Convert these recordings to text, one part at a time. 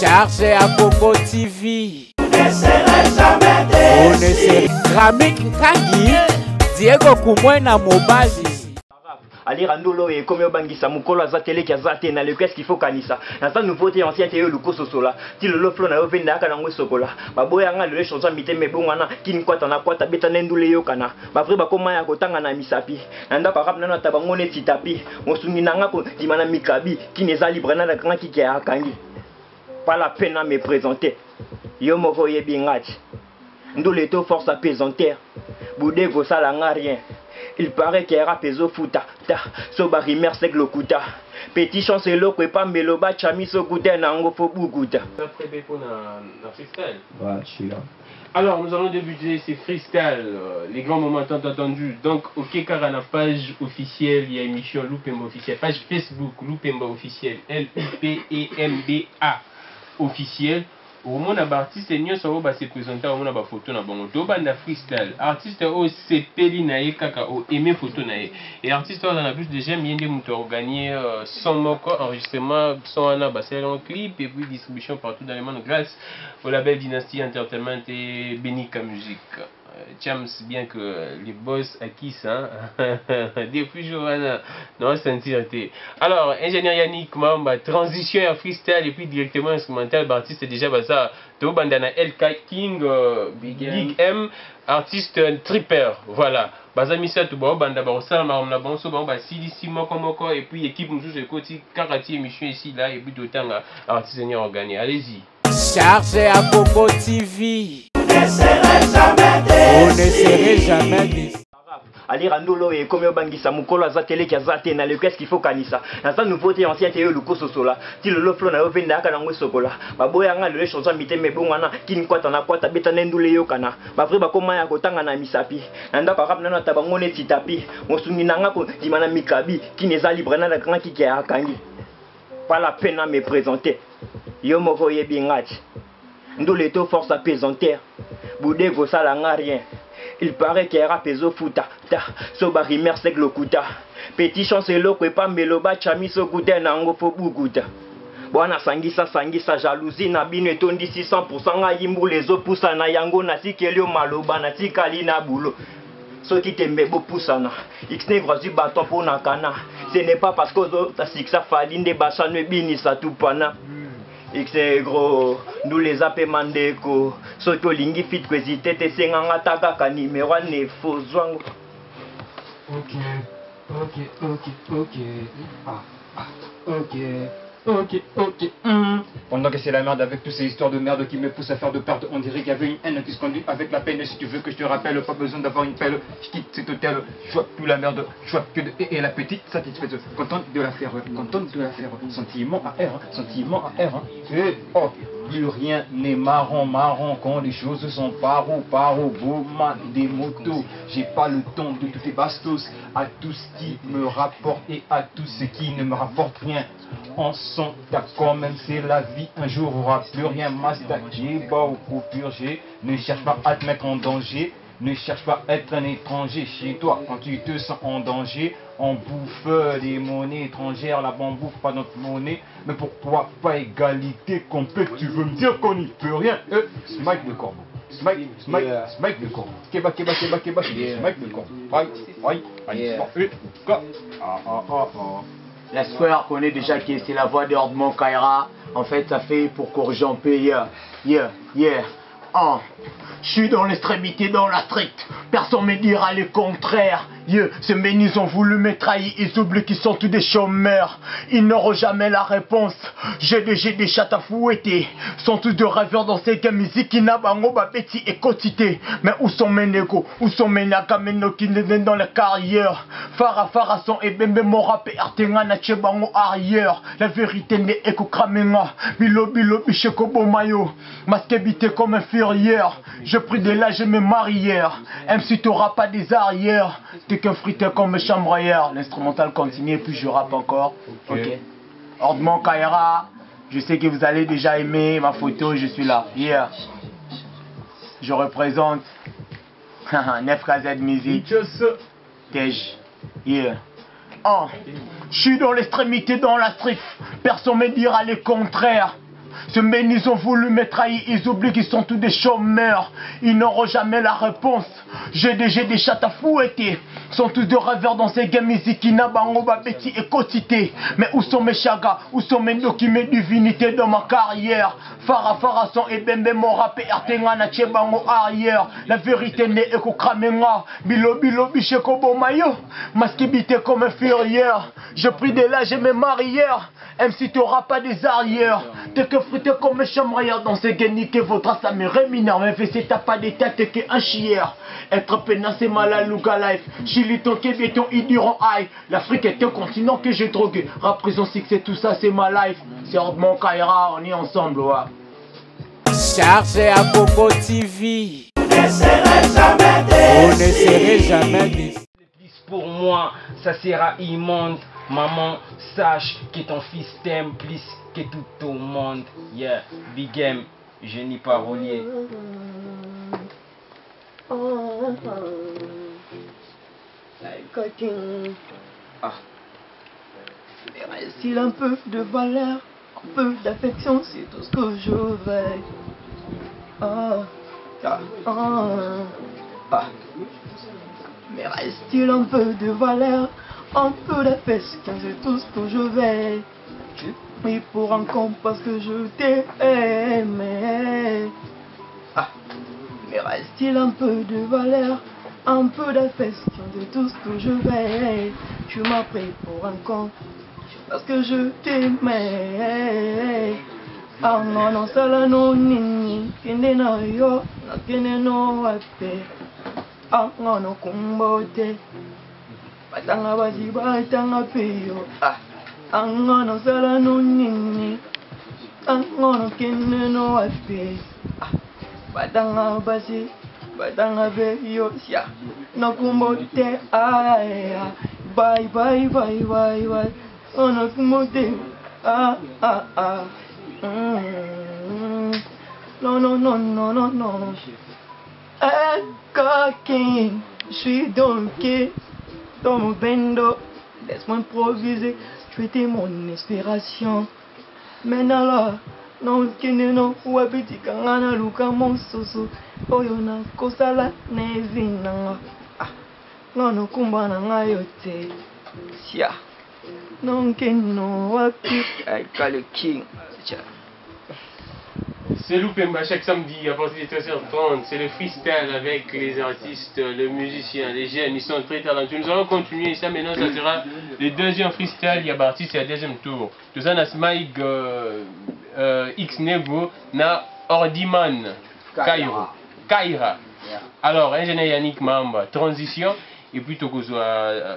Chargé à Congo TV. On ne serait jamais déçu. On ne serait Ramik Nkangi, Diego Kumwena Mobali. Ali Randolo et comme Bangisa Mukolo Azatele qui azate na le qu'est-ce qu'il faut kanisa. Na ça nouveauté ancien te luko sosola. Ti le loflo na openda kana ngwe sokola. Ba boya nga le chonza mite me bongana kin kwata na kwata beta nendule yo kana. Ba vrai ba koma ya kotanga na misapi. Nanda pa rap na tabangone titapi. Mosungi nanga ko dimana mikabi qui neza libre na kana ki ya kangi. Pas la peine à me présenter. Yo moko yebi ngati. Ndole to force apaisantaire. Boudé go salanga rien. Il paraît qu'il y a peso futa, ta, so bari merce glokuta. Petit chancelo que pas meloba chami so goûter nango fo buguta. Après pour na freestyle. Ouais, je suis là. Alors nous allons débuter ces freestyles, les grands moments tant attendus. Donc au Kekarana page officielle, il y a émission Loupemba officielle, page Facebook Loupemba officielle, L-U-P-E-M-B-A officielle. Au moins, un artiste est se présenter au moins photo na bango. Dobanda freestyle. Artiste au CPL nae kaka au aimé photo nae. Et artiste on a plus de j'aime bien des moutons gagner son moko enregistrement, son ana basel en clip et puis distribution partout dans le monde grâce au label Dynasty Entertainment et Benika Music. Chams bien que les boss acquis ça depuis Johanna non sincérité. Alors ingénieur Yannick Mamba transition à freestyle et puis directement instrumental artiste déjà ça to bandana LK King Big M artiste tripper voilà bazamisa to ba banda ba osala na bonso ba silisi moko et puis équipe nous je côté karati émission ici là et puis d'autant artiste senior gagné allez-y. Chargé à Congo TV. On ne serait jamais On ne déçu. serait jamais déçu. Ali Randolo et comme Bangisa Mukolo Azatele qui azate na le qu'est-ce qu'il faut kanisa. Na ça nouveauté ancien te luko sosola. Ti le loflo na openda kana ngwe sokola. Ba boya nga le chonza mite me bongana kin kwata na kwata beta nendule yo kana. Ba vrai ba koma ya kotanga na misapi. Nanda pa rap na tabangone titapi. Mosungi nanga ko dimana mikabi qui neza libre na kana ki ya kangi. Pas la peine à me présenter. Yo moko yebi ngati. Ndole to force apaisantaire. Boudé go salanga rien. Il paraît qu'il y a peso futa, ta, so bari merce glokuta. Petit chancelo que pas meloba chami so goûter nango fo buguta. Bwana sangisa jalousie na bino etondi 600% nga yimbu les opusa na yango na tikelio maloba na tikali na boulot. Ceux qui t'aiment beaucoup sana, X n'est pas du bâton pour nakana. Ce n'est pas parce que ta sixa faline de bassan ne bini sa tout pana. X est gros, nous les appelons mandeko. Ceux qui ont lingi fit kwezite te senganga tagaka numéro ne faux zwango. Ok. Pendant que c'est la merde avec toutes ces histoires de merde qui me poussent à faire de perte, on dirait qu'il y avait une haine qui se conduit avec la peine. Et si tu veux que je te rappelle, pas besoin d'avoir une pelle. Je quitte cet hôtel, je vois plus la merde, je vois que de et la petite satisfaite, contente de la faire, sentiment à R, Et oh, plus rien n'est marrant quand les choses sont paro, beau man, des motos. J'ai pas le temps de tous les bastos à tout ce qui me rapporte et à tout ce qui ne me rapporte rien. On s'en d'accord, même c'est la vie, un jour aura plus rien. Master, j'ai pas au coupure, ne cherche pas à te mettre en danger. Ne cherche pas à être un étranger chez toi quand tu te sens en danger. On bouffe des monnaies étrangères, là-bas on bouffe pas notre monnaie. Mais pourquoi pas égalité complète? Tu veux me dire qu'on n'y peut rien? Smike le corbeau. Smike le corbeau. Keba, smike le corbeau. La square connaît déjà qui c'est la voix de Ordement Kaira. En fait, ça fait pour corriger en paix. Yeah. Je suis dans l'extrémité, dans la stricte. Personne me dira le contraire. Ces menus ont voulu me trahir. Ils oublient qu'ils sont tous des chômeurs. Ils n'auront jamais la réponse. J'ai des chats à fouetter. Sont tous de rêveurs dans cette musique qui n'a pas petit et quotité. Mais où sont mes négos? Où sont mes nakameno qui ne viennent dans la carrière? Farah son et bembe mon rap et artenga na chebango arrière. La vérité n'est éco kramenga. Bilo bicheko bomayo. Masque bité comme inférieur. Je pris de l'âge et me marière. MC t'auras pas des arrières. T'es qu'un friteur comme chambrailleur. L'instrumental continue et puis je rappe encore. Ok. Ordement Kaira. Je sais que vous allez déjà aimer ma photo. Je suis là. Je représente 9KZ Music. Tej. Je suis dans l'extrémité, dans la street. Personne me dira le contraire. Ce men ils ont voulu me trahir, ils oublient qu'ils sont tous des chômeurs. Ils n'auront jamais la réponse. J'ai des chats à fouetter. Sont tous de rêveurs dans ces games Izikina, Bango, Babeti et Kotité. Mais où sont mes chagas? Où sont mes doki, mes divinités dans ma carrière? Farah son et Bembe mon rap et Artenga na Tchebango arrière. La vérité n'est que Kramenga. Bilo biche kobo mayo. Masquibité comme inférieur. Je prie de l'âge et mes marières. MC t'auras pas des arrières. T'es que fruité comme un chambrière. Dans ces guenilles que votre ça me rémunère. Mais fais c'est t'as pas des têtes t'es qu'un chière. Être pénal c'est mal à Luga Life. Chili ton béton idiron aïe. L'Afrique est un continent que j'ai drogué. Rap prison succès tout ça c'est ma life. C'est Ordement Kaira, on est ensemble ouais. Chargé à Coco TV. On ne serait jamais On ne déçu. serait jamais déçus. Pour moi, ça sera immonde. Maman, sache que ton fils t'aime plus que tout au monde. Yeah, big game, génie parolier. Ah. Mais reste-t-il un peu de valeur, un peu d'affection, c'est tout ce que je veux. Mais reste-t-il un peu de valeur, un peu d'affection, c'est tout ce que je veux. Je prie pour un con parce que je t'aime. Mais reste-t-il un peu de valeur, un peu d'affection, c'est tout ce que je veux. Tu m'as pris pour un con parce que je t'aimais. Non, ça là non, nini, kende na yo, na kende no wape. Non, kumbote, batanga basi, batanga peyo. Non, ça là non, nini, non, kende no wape. Batanga basi, batanga peyo, sia, no kumbote, bye, bye, bye, bye, bye. Oh, no kumbote, Non, non, non, non, non, non. Coquin, je suis dans mon bendo. Laisse-moi improviser, tu étais mon inspiration. Maintenant là, non, non, wabiti kangana luka mon soso. Oyona kosala nevinanga. Non, kumbana nga yote. Sia. Non, no wapi, I call you king. C'est Loupemba chaque samedi à partir de 13h30. C'est le freestyle avec les artistes, les musiciens, les jeunes. Ils sont très talentueux. Nous allons continuer ça. Maintenant, ça sera le deuxième freestyle. Il y a parti, c'est le deuxième tour. Tout ça, na Smike X Nevo, na Ordiman Kaira. Alors, ingénieur Yannick Mamba, transition. Et puis, Togo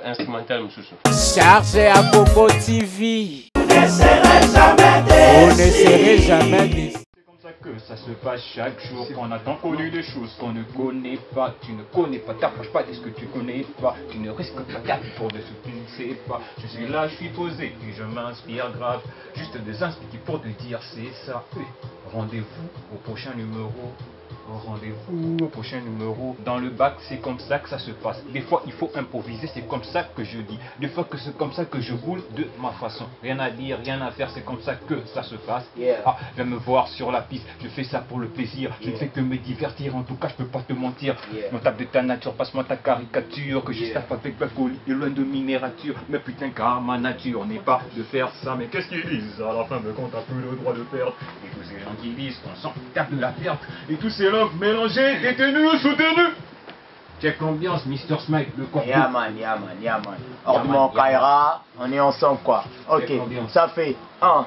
instrumental, Moussoussou. Chargé à Coco TV. On ne serait jamais On ne déçu. serait jamais déçus. C'est comme ça que ça se passe chaque jour. Qu'on a tant connu des choses qu'on ne connaît pas. Tu ne connais pas, t'approches pas de ce que tu connais pas. Tu ne risques pas ta vie pour de ce que tu ne sais pas. Je suis là, je suis posé et je m'inspire grave. Juste des inspirations pour te dire c'est ça. Rendez-vous au prochain numéro. Rendez-vous au prochain numéro. Dans le bac, c'est comme ça que ça se passe. Des fois, il faut improviser, c'est comme ça que je dis. Des fois, que c'est comme ça que je roule de ma façon. Rien à dire, rien à faire, c'est comme ça que ça se passe. Ah, viens me voir sur la piste, je fais ça pour le plaisir. Je ne fais que me divertir, en tout cas, je peux pas te mentir. On tape de ta nature, passe-moi ta caricature. Que je tape avec la folie et loin de minérature. Mais putain, car ma nature n'est pas de faire ça. Mais qu'est-ce qu'ils disent? À la fin, me compte, t'as plus le droit de perdre. Et tous ces gens qui disent qu'on s'en tape de la perte. Et tous ces mélangés, détenus, soutenus. Check l'ambiance, Mr. Smite, le corps. Yeah man. Ordement Kaira, on est ensemble quoi. Ok, ça fait 1,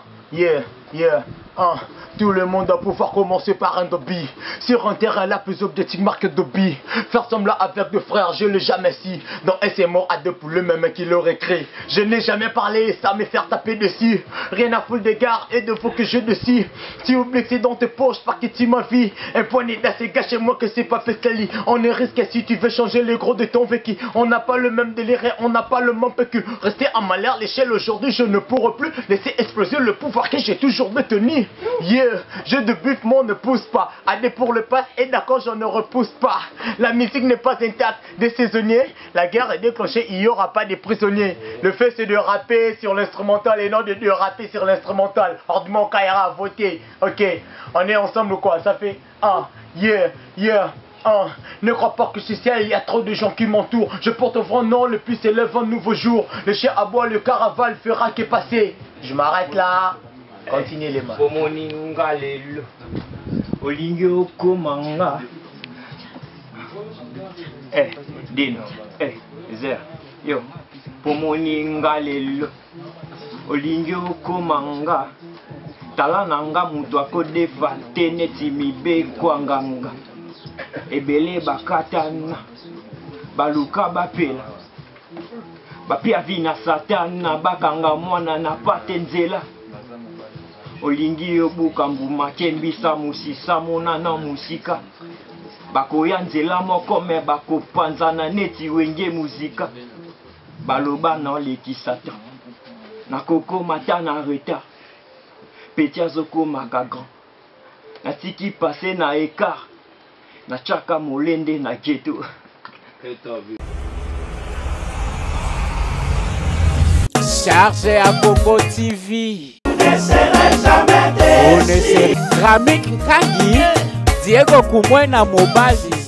Tout le monde doit pouvoir commencer par un dobby. Sur un terrain la plus objective marque dobby. Faire semblant avec deux frères, je l'ai jamais si. Dans S est mort à deux pour le même qui l'aurait créé. Je n'ai jamais parlé, ça me faire taper dessus. Rien à foutre d'égard et de faut que je dessus. Tu oublies que c'est dans tes poches, pas que tu ma vie. Un poignet d'assez gâché moi que c'est pas fait lit. On est risqué si tu veux changer les gros de ton vécu. On n'a pas le même délire et on n'a pas le même PQ. Rester à ma l'air l'échelle aujourd'hui, je ne pourrai plus laisser exploser le pouvoir que j'ai toujours. toujours de tenir. Yeah, jeu de buff, mon ne pousse pas. Allez pour le pass et d'accord, j'en ne repousse pas. La musique n'est pas intacte, des saisonniers. La guerre est déclenchée, il n'y aura pas de prisonniers. Le fait c'est de rapper sur l'instrumental et non de rapper sur l'instrumental. Hardement Kaira, voter. Ok, on est ensemble ou quoi? Ça fait yeah. Ne crois pas que c'est ciel, il y a trop de gens qui m'entourent. Je porte au vent, non, le plus s'élève un nouveau jour. Le chien aboie, le caravane fera qu'est passé. Je m'arrête là. Continuez les mains. Pomoninga lelo olingi okomanga Dino Zer yo pomoninga lelo olingi okomanga tala nanga mutu akodefa te neti mibeko nganga ebele bakatana baluka bapela bapia vina satana bakanga mwana na pate nzela olingi yobuka mbuma kembisa musisa monana musika bakoya nzela moko me bakopanzana neti wenge muzika baloba na olekisata nakokoma ta na retard peti azokomaka grand natiki pase na écart nachaka molende na ghetto. Chargé à Congo TV. Ne serai jamais On ne sait Ramik Nkangi, Diego Kumwena Mobali.